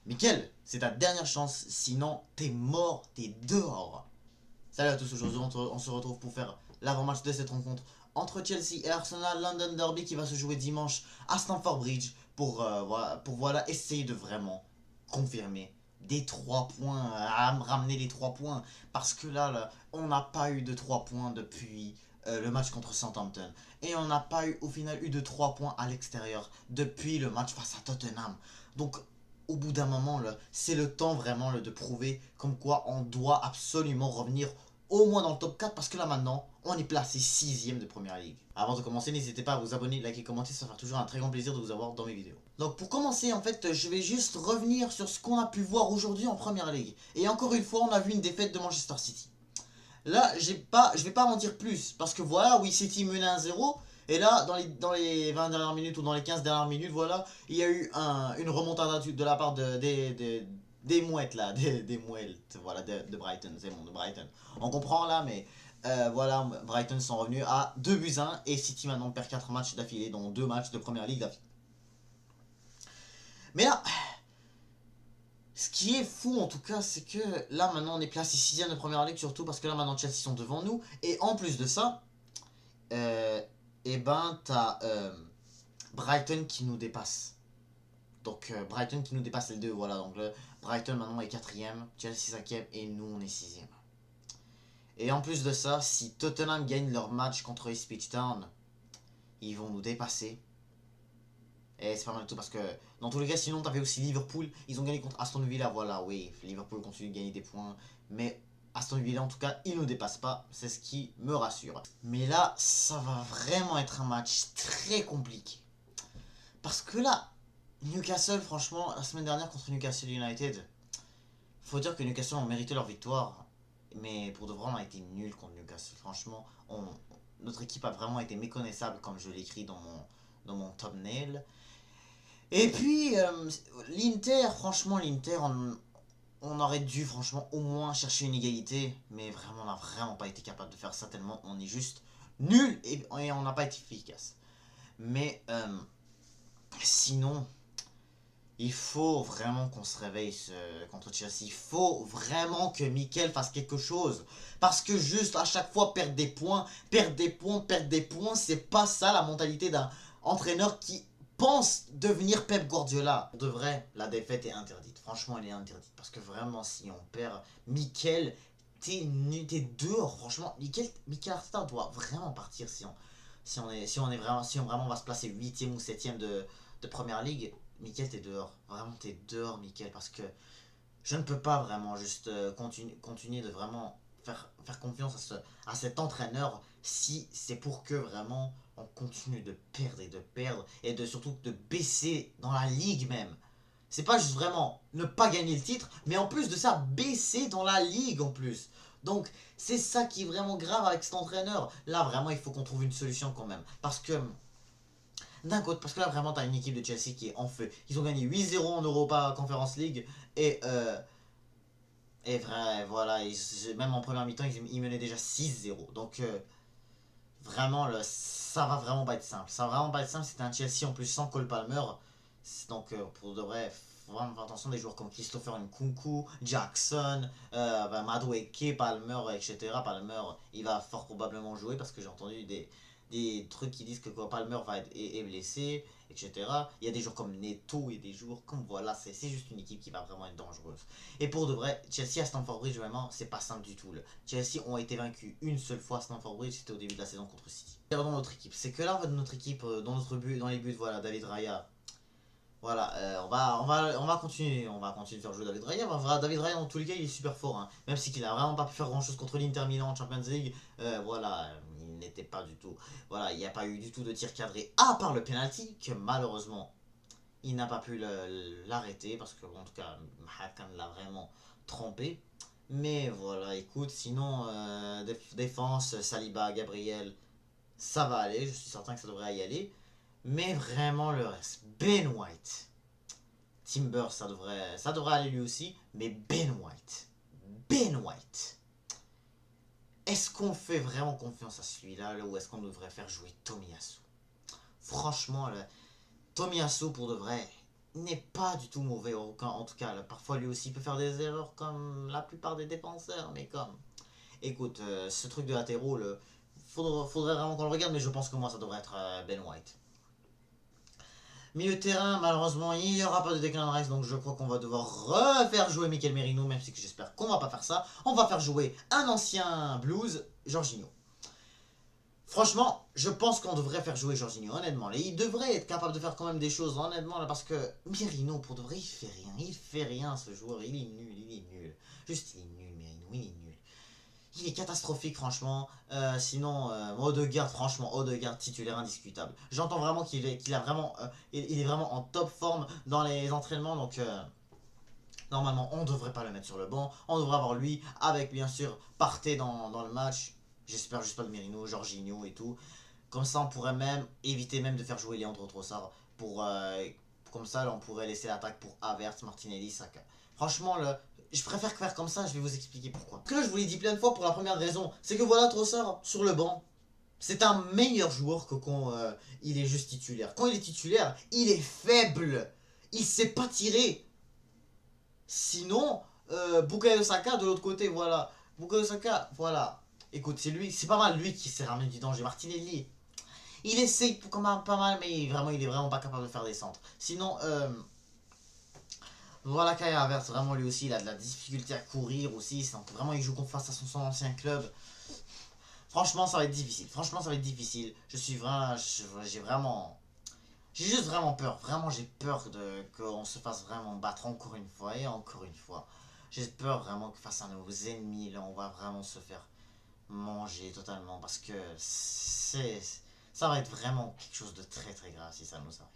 Mickaël, c'est ta dernière chance, sinon t'es mort, t'es dehors. Salut à tous, aujourd'hui on se retrouve pour faire l'avant-match de cette rencontre entre Chelsea et Arsenal, London Derby qui va se jouer dimanche à Stamford Bridge pour essayer de vraiment confirmer des 3 points, ramener les 3 points. Parce que là on n'a pas eu de 3 points depuis le match contre Southampton. Et on n'a pas eu au final eu de 3 points à l'extérieur depuis le match face à Tottenham. Donc au bout d'un moment, c'est le temps vraiment de prouver comme quoi on doit absolument revenir au moins dans le top 4 parce que là maintenant, on est placé 6ème de Première Ligue. Avant de commencer, n'hésitez pas à vous abonner, liker, commenter, ça fait toujours un très grand plaisir de vous avoir dans mes vidéos. Donc pour commencer, en fait, je vais juste revenir sur ce qu'on a pu voir aujourd'hui en Première Ligue. Et encore une fois, on a vu une défaite de Manchester City. Là, je vais pas en dire plus, parce que voilà, oui, City menait 1-0, et là, dans les 20 dernières minutes ou dans les 15 dernières minutes, voilà, il y a eu une remontada de la part des mouettes, là, des mouettes, voilà, de Brighton, c'est bon, de Brighton. On comprend là, mais voilà, Brighton sont revenus à 2-1, et City maintenant perd 4 matchs d'affilée, dont 2 matchs de Première Ligue d'affilée. Mais là, ce qui est fou en tout cas, c'est que là maintenant on est placé 6ème de Première Ligue, surtout parce que là maintenant Chelsea sont devant nous. Et en plus de ça, euh, et ben t'as Brighton qui nous dépasse. Donc Brighton qui nous dépasse les deux, voilà. Donc Brighton maintenant est 4ème, Chelsea 5ème et nous on est 6ème. Et en plus de ça, si Tottenham gagne leur match contre Ipswich Town, ils vont nous dépasser. Et c'est pas mal du tout parce que dans tous les cas, sinon t'avais aussi Liverpool. Ils ont gagné contre Aston Villa. Voilà, oui, Liverpool continue de gagner des points. Mais Aston Villa, en tout cas, ils ne nous dépassent pas. C'est ce qui me rassure. Mais là, ça va vraiment être un match très compliqué. Parce que là, Newcastle, franchement, la semaine dernière contre Newcastle United, faut dire que Newcastle ont mérité leur victoire. Mais pour de vrai, on a été nul contre Newcastle. Franchement, notre équipe a vraiment été méconnaissable, comme je l'écris dans mon thumbnail. Et puis, l'Inter, franchement, l'Inter, on aurait dû, franchement, au moins chercher une égalité. Mais vraiment, on n'a vraiment pas été capable de faire ça tellement on est juste nul et on n'a pas été efficace. Mais sinon, il faut vraiment qu'on se réveille contre Chelsea. Il faut vraiment que Mikel fasse quelque chose. Parce que juste à chaque fois perdre des points, perdre des points, perdre des points, c'est pas ça la mentalité d'un entraîneur qui pense devenir Pep Guardiola. De vrai, la défaite est interdite. Franchement, elle est interdite. Parce que vraiment, si on perd, Mikel, t'es dehors. Franchement, Mikel Arteta doit vraiment partir si on vraiment va se placer 8ème ou 7ème de Première Ligue. Mickaël, t'es dehors. Vraiment, t'es dehors, Mickaël, parce que je ne peux pas vraiment juste continuer de vraiment faire confiance à cet entraîneur si c'est pour que vraiment on continue de perdre et de surtout de baisser dans la ligue même. C'est pas juste vraiment ne pas gagner le titre, mais en plus de ça, baisser dans la ligue en plus. Donc, c'est ça qui est vraiment grave avec cet entraîneur. Là, vraiment, il faut qu'on trouve une solution quand même. Parce que d'un côté, parce que là vraiment t'as une équipe de Chelsea qui est en feu. Ils ont gagné 8-0 en Europa Conference League et vrai, voilà, même en première mi-temps ils menaient déjà 6-0. Donc vraiment ça va vraiment pas être simple. Ça va vraiment pas être simple, c'était un Chelsea en plus sans Cole Palmer. Donc pour de vrai, faut vraiment faire attention des joueurs comme Christopher Nkunku, Jackson, Madueke, Palmer, etc. Palmer, il va fort probablement jouer parce que j'ai entendu des trucs qui disent que Palmer est blessé, etc. Il y a des joueurs comme Neto et des joueurs comme voilà, c'est juste une équipe qui va vraiment être dangereuse. Et pour de vrai, Chelsea à Stamford Bridge, vraiment, c'est pas simple du tout. Chelsea ont été vaincus une seule fois à Stamford Bridge, c'était au début de la saison contre City. Dans notre équipe, c'est que là, notre équipe, dans les buts, voilà, David Raya. Voilà, on va continuer de faire jouer David Raya. David Raya, dans tous les cas, il est super fort. Hein. Même si il a vraiment pas pu faire grand chose contre l'Inter Milan en Champions League. Voilà, il n'était pas du tout. Voilà, il n'y a pas eu du tout de tir cadré, à part le penalty, que malheureusement, il n'a pas pu l'arrêter. Parce que, en tout cas, Hakan l'a vraiment trompé. Mais voilà, écoute, sinon, défense, Saliba, Gabriel, ça va aller. Je suis certain que ça devrait y aller. Mais vraiment le reste. Ben White. Timber, ça devrait aller lui aussi. Mais Ben White. Ben White. Est-ce qu'on fait vraiment confiance à celui-là ou est-ce qu'on devrait faire jouer Tomiyasu? Franchement, Tomiyasu pour de vrai. n'est pas du tout mauvais, en tout cas. Là, parfois, lui aussi peut faire des erreurs comme la plupart des défenseurs, mais comme... Écoute, ce truc de latéraux, faudrait vraiment qu'on le regarde, mais je pense que moi, ça devrait être Ben White. Milieu de terrain, malheureusement, il n'y aura pas de Declan Rice, donc je crois qu'on va devoir refaire jouer Mikel Merino, même si j'espère qu'on va pas faire ça. On va faire jouer un ancien Blues, Jorginho. Franchement, je pense qu'on devrait faire jouer Jorginho, honnêtement. Il devrait être capable de faire quand même des choses, honnêtement, là, parce que Merino, pour de vrai, il fait rien. Il fait rien, ce joueur. Il est nul, il est nul. Juste, il est nul, Merino, il est nul. Il est catastrophique, franchement. Sinon, Odegaard, franchement, Odegaard titulaire indiscutable. J'entends vraiment qu'il a vraiment, il est vraiment en top forme dans les entraînements, donc normalement, on ne devrait pas le mettre sur le banc. On devrait avoir lui avec, bien sûr, Partey dans le match. J'espère juste pas de Merino, Jorginho et tout. Comme ça, on pourrait même éviter même de faire jouer Leandro Trossard. Comme ça, là, on pourrait laisser l'attaque pour Havertz, Martinelli, Saka. Franchement, je préfère faire comme ça, je vais vous expliquer pourquoi. Parce que là, je vous l'ai dit plein de fois pour la première raison. C'est que voilà, Trossard, sur le banc, c'est un meilleur joueur que quand il est juste titulaire. Quand il est titulaire, il est faible. Il sait pas tirer. Sinon, Bukayo Saka de l'autre côté, voilà. Bukayo Saka, voilà. Écoute, c'est pas mal lui qui s'est ramené du danger. Martinelli, il essaye quand même pas mal, mais vraiment, il est vraiment pas capable de faire des centres. Sinon, voilà, Kai Havertz, vraiment lui aussi, il a de la difficulté à courir aussi. Donc vraiment, il joue face à son ancien club. Franchement, ça va être difficile. Franchement, ça va être difficile. Je suis vraiment, j'ai vraiment, j'ai juste vraiment peur. Vraiment, j'ai peur de qu'on se fasse vraiment battre encore une fois et encore une fois. J'ai peur vraiment que face à nos ennemis, là, on va vraiment se faire manger totalement parce que ça va être vraiment quelque chose de très très grave si ça nous arrive.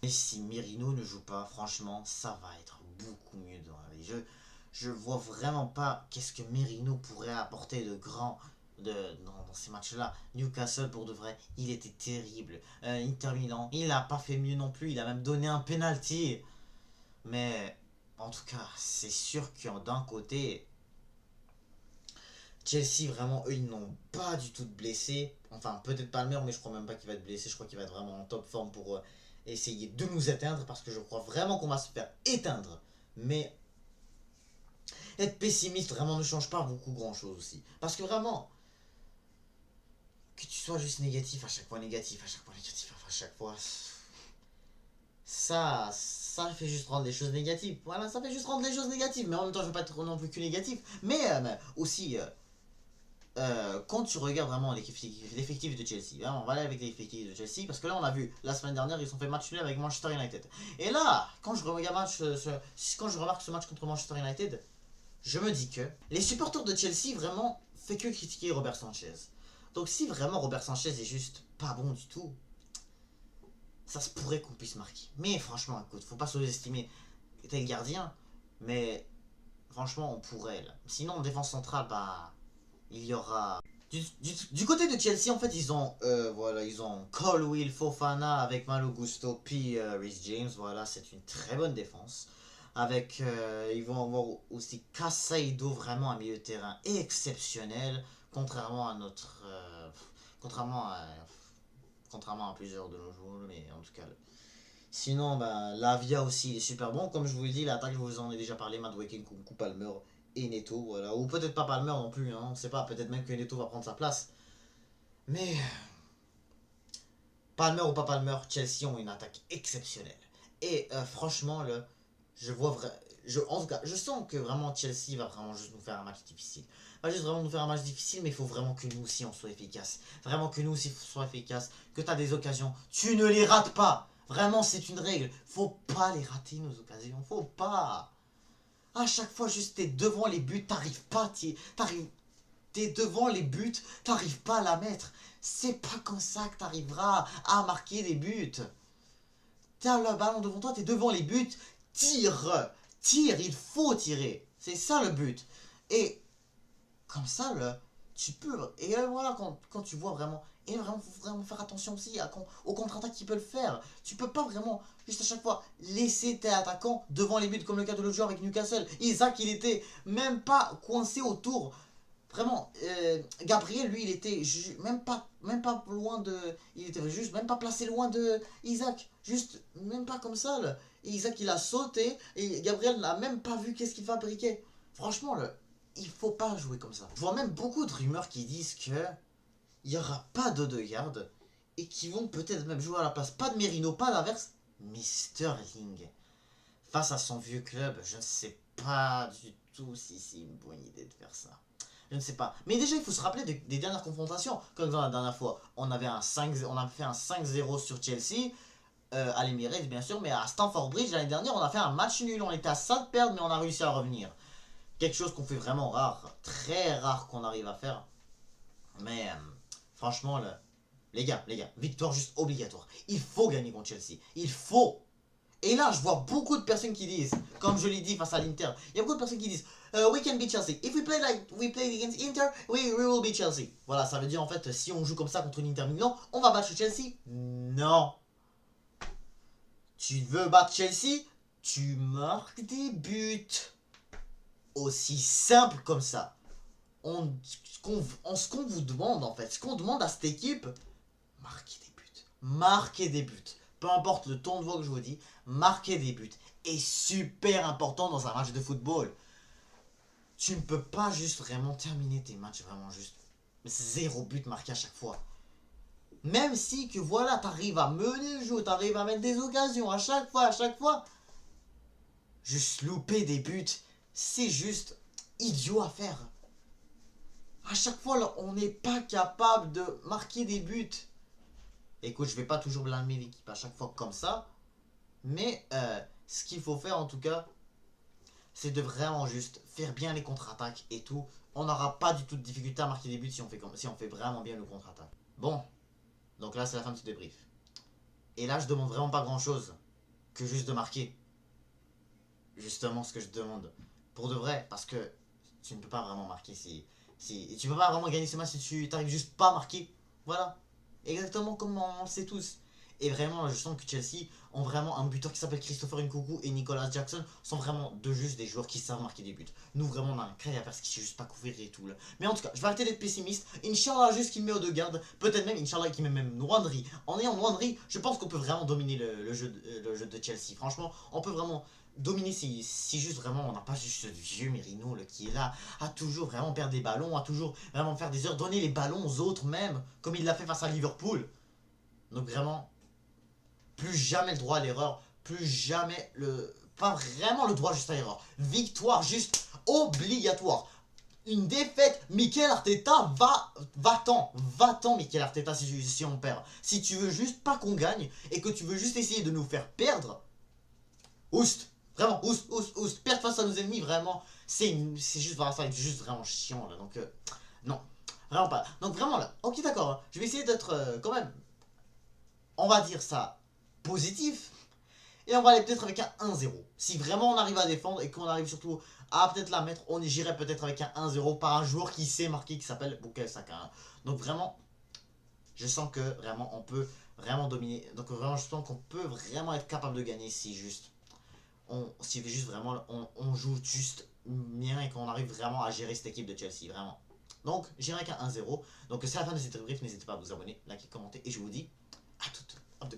Et si Merino ne joue pas, franchement, ça va être beaucoup mieux dans les jeux. Je vois vraiment pas qu'est-ce que Merino pourrait apporter de grand dans ces matchs-là. Newcastle, pour de vrai, il était terrible. Inter Milan, il n'a pas fait mieux non plus. Il a même donné un penalty. Mais en tout cas, c'est sûr que d'un côté, Chelsea, vraiment, eux, ils n'ont pas du tout de blessés. Enfin, peut-être Palmer, mais je crois même pas qu'il va être blessé. Je crois qu'il va être vraiment en top forme pour essayer de nous éteindre. Parce que je crois vraiment qu'on va se faire éteindre. Mais être pessimiste, vraiment, ne change pas beaucoup grand-chose aussi. Parce que vraiment, que tu sois juste négatif à chaque fois, négatif à chaque fois, négatif à chaque fois, ça fait juste rendre les choses négatives. Voilà, ça fait juste rendre les choses négatives. Mais en même temps, je veux pas être non plus que négatif. Mais aussi, quand tu regardes vraiment l'effectif de Chelsea, on va aller avec l'effectif de Chelsea, parce que là on a vu, la semaine dernière ils sont fait match nul avec Manchester United. Et là, quand je remarque ce match contre Manchester United, je me dis que les supporters de Chelsea vraiment fait que critiquer Robert Sanchez. Donc si vraiment Robert Sanchez est juste pas bon du tout, ça se pourrait qu'on puisse marquer. Mais franchement, écoute, faut pas sous-estimer tel gardien, mais franchement on pourrait là. Sinon en défense centrale, bah il y aura du côté de Chelsea, en fait, ils ont Colwill, Fofana avec Malo Gusto, puis Reece James. Voilà, c'est une très bonne défense. Ils vont avoir aussi Casaido, vraiment un milieu de terrain exceptionnel, contrairement à notre, contrairement à, contrairement à plusieurs de nos joueurs, mais en tout cas. Sinon, bah, Lavia aussi, il est super bon. Comme je vous l'ai dit, l'attaque, je vous en ai déjà parlé, Madueke, Nkunku, Palmer et Neto, voilà. Ou peut-être pas Palmer non plus, hein, on ne sait pas. Peut-être même que Neto va prendre sa place. Mais Palmer ou pas Palmer, Chelsea ont une attaque exceptionnelle. Et franchement, en tout cas, je sens que vraiment Chelsea va vraiment juste nous faire un match difficile. Va juste vraiment nous faire un match difficile, mais il faut vraiment que nous aussi on soit efficaces. Vraiment que nous aussi on soit efficaces. Que tu as des occasions, tu ne les rates pas. Vraiment, c'est une règle. Faut pas les rater nos occasions. Faut pas. À chaque fois, juste t'es devant les buts, t'arrives pas, t'es devant les buts, t'arrives pas à la mettre. C'est pas comme ça que t'arriveras à marquer des buts. T'as le ballon devant toi, t'es devant les buts, tire, tire, il faut tirer. C'est ça le but. Et comme ça, là, tu peux. Et voilà, quand tu vois vraiment. Et vraiment, faut vraiment faire attention aussi au contre-attaque qui peut le faire. Tu peux pas vraiment, juste à chaque fois, laisser tes attaquants devant les buts, comme le cas de l'autre joueur avec Newcastle. Isaac, il était même pas coincé autour. Vraiment, Gabriel, lui, il était même pas loin de... Il était juste même pas placé loin de Isaac. Juste, même pas comme ça, là. Et Isaac, il a sauté, et Gabriel n'a même pas vu qu'est-ce qu'il fabriquait. Franchement, là, il faut pas jouer comme ça. Je vois même beaucoup de rumeurs qui disent que il y aura pas d'Odegaard, et qui vont peut-être même jouer à la place, pas de Merino, pas d'inverse, mais Sterling. Face à son vieux club, je ne sais pas du tout si c'est une bonne idée de faire ça. Je ne sais pas. Mais déjà, il faut se rappeler des dernières confrontations. Comme dans la dernière fois, on avait fait un 5-0 sur Chelsea, à l'Emirates bien sûr, mais à Stamford Bridge l'année dernière, on a fait un match nul. On était à ça de perdre, mais on a réussi à revenir. Quelque chose qu'on fait vraiment rare, très rare qu'on arrive à faire. Mais franchement, les gars, victoire juste obligatoire. Il faut gagner contre Chelsea. Il faut. Et là, je vois beaucoup de personnes qui disent, comme je l'ai dit face à l'Inter, il y a beaucoup de personnes qui disent We can beat Chelsea. If we play like we play against Inter, we will beat Chelsea. Voilà, ça veut dire en fait, si on joue comme ça contre l'Inter Milan, on va battre Chelsea. Non. Tu veux battre Chelsea, tu marques des buts. Aussi simple comme ça. Ce qu'on vous demande en fait, ce qu'on demande à cette équipe, marquer des buts. Marquer des buts. Peu importe le ton de voix que je vous dis, marquer des buts est super important dans un match de football. Tu ne peux pas juste vraiment terminer tes matchs vraiment juste 0 but marqué à chaque fois. Même si que voilà, t'arrives à mener le jeu, t'arrives à mettre des occasions à chaque fois, juste louper des buts, c'est juste idiot à faire. À chaque fois, là, on n'est pas capable de marquer des buts. Écoute, je vais pas toujours blâmer l'équipe à chaque fois comme ça. Mais ce qu'il faut faire en tout cas, c'est de vraiment juste faire bien les contre-attaques et tout. On n'aura pas du tout de difficulté à marquer des buts si on fait vraiment bien le contre-attaque. Bon, donc là c'est la fin de ce débrief. Et là je demande vraiment pas grand chose que juste de marquer. Justement ce que je demande. Pour de vrai, parce que tu ne peux pas vraiment marquer si tu peux pas vraiment gagner ce match si tu t'arrives juste pas à marquer. Voilà. Exactement comme on le sait tous. Et vraiment, je sens que Chelsea ont vraiment un buteur qui s'appelle Christopher Nkunku et Nicolas Jackson sont vraiment juste des joueurs qui savent marquer des buts. Nous, vraiment, on a un crack à faire ce qui sait juste pas couvrir et tout là. Mais en tout cas, je vais arrêter d'être pessimiste. Inch'Allah, juste qu'il met Odegaard. Peut-être même, Inch'Allah, qu'il met même Nwanri. En ayant Nwanri, je pense qu'on peut vraiment dominer le jeu de Chelsea. Franchement, on peut vraiment dominer si juste vraiment on n'a pas juste ce vieux Merino là, qui est là à toujours vraiment perdre des ballons, à toujours vraiment faire des heures, donner les ballons aux autres même, comme il l'a fait face à Liverpool. Donc vraiment, plus jamais le droit à l'erreur, plus jamais le... Pas vraiment le droit juste à l'erreur. Victoire juste obligatoire. Une défaite, Mikel Arteta, va-t'en Mikel Arteta si on perd. Si tu veux juste pas qu'on gagne et que tu veux juste essayer de nous faire perdre, oust, vraiment, oust, perdre face à nos ennemis, vraiment, c'est juste, voilà, ça va être juste vraiment chiant là, donc non, vraiment pas. Donc vraiment là, ok d'accord, hein, je vais essayer d'être quand même, on va dire ça, positif, et on va aller peut-être avec un 1-0. Si vraiment on arrive à défendre et qu'on arrive surtout à peut-être la mettre, on irait peut-être avec un 1-0 par un joueur qui sait marquer, qui s'appelle Bukayo Saka. Hein. Donc vraiment, je sens que vraiment on peut vraiment dominer. Donc vraiment, je sens qu'on peut vraiment être capable de gagner si juste si juste vraiment on joue juste bien et qu'on arrive vraiment à gérer cette équipe de Chelsea, vraiment. Donc, j'irai avec un 1-0. Donc, c'est la fin de cette rubrique. N'hésitez pas à vous abonner, liker, commenter. Et je vous dis à toutes. Up the